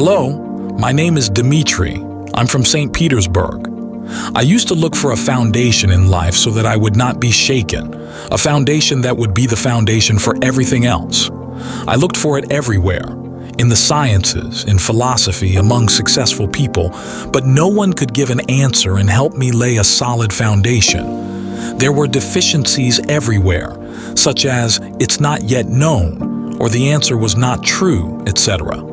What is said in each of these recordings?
Hello, my name is Dmitry. I'm from Saint Petersburg. I used to look for a foundation in life so that I would not be shaken, a foundation that would be the foundation for everything else. I looked for it everywhere, in the sciences, in philosophy, among successful people, but no one could give an answer and help me lay a solid foundation. There were deficiencies everywhere, such as "it's not yet known," or "the answer was not true," etc.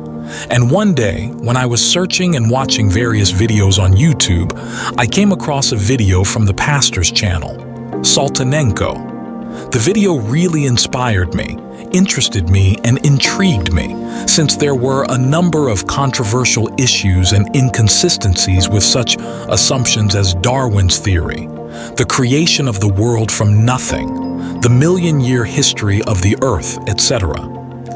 And one day, when I was searching and watching various videos on YouTube, I came across a video from the pastor's channel, Saltanenko. The video really inspired me, interested me, and intrigued me, since there were a number of controversial issues and inconsistencies with such assumptions as Darwin's theory, the creation of the world from nothing, the million-year history of the earth, etc.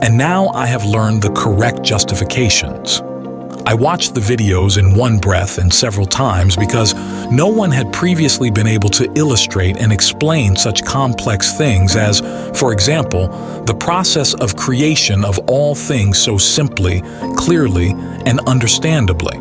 And now I have learned the correct justifications. I watched the videos in one breath and several times because no one had previously been able to illustrate and explain such complex things as, for example, the process of creation of all things so simply, clearly, and understandably.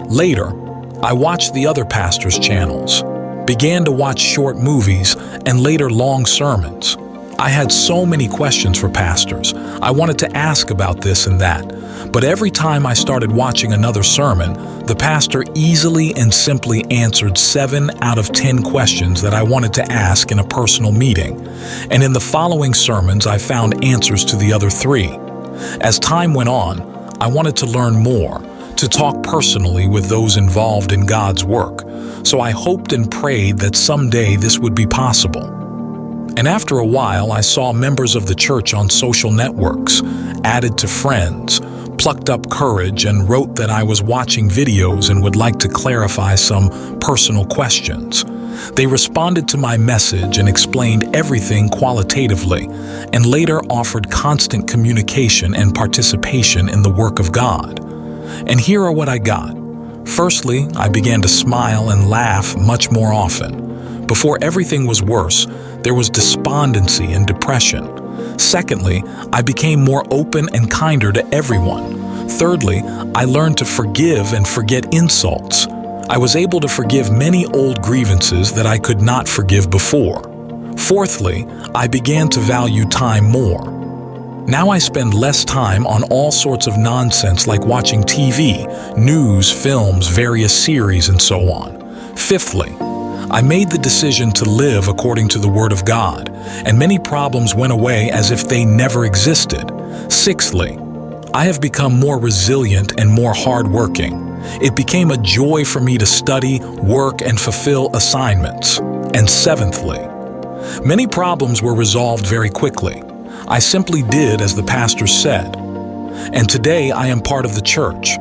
Later, I watched the other pastors' channels, began to watch short movies, and later long sermons. I had so many questions for pastors. I wanted to ask about this and that. But every time I started watching another sermon, the pastor easily and simply answered 7 out of 10 questions that I wanted to ask in a personal meeting. And in the following sermons, I found answers to the other 3. As time went on, I wanted to learn more, to talk personally with those involved in God's work. So I hoped and prayed that someday this would be possible. And after a while, I saw members of the church on social networks, added to friends, plucked up courage and wrote that I was watching videos and would like to clarify some personal questions. They responded to my message and explained everything qualitatively, and later offered constant communication and participation in the work of God. And here are what I got. Firstly, I began to smile and laugh much more often. Before everything was worse, there was despondency and depression. Secondly, I became more open and kinder to everyone. Thirdly, I learned to forgive and forget insults. I was able to forgive many old grievances that I could not forgive before. Fourthly, I began to value time more. Now I spend less time on all sorts of nonsense like watching TV, news, films, various series, and so on. Fifthly, I made the decision to live according to the Word of God, and many problems went away as if they never existed. Sixthly, I have become more resilient and more hardworking. It became a joy for me to study, work, and fulfill assignments. And seventhly, many problems were resolved very quickly. I simply did as the pastor said. And today I am part of the church,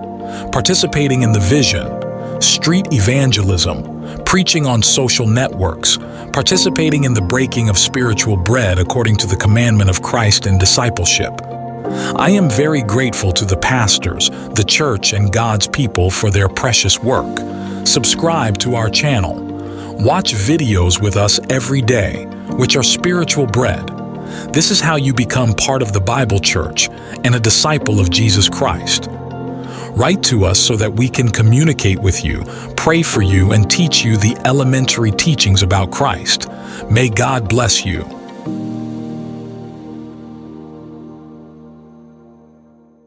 participating in the vision, street evangelism, preaching on social networks, participating in the breaking of spiritual bread according to the commandment of Christ in discipleship. I am very grateful to the pastors, the church, and God's people for their precious work. Subscribe to our channel. Watch videos with us every day, which are spiritual bread. This is how you become part of the Bible Church and a disciple of Jesus Christ. Write to us so that we can communicate with you, pray for you, and teach you the elementary teachings about Christ. May God bless you.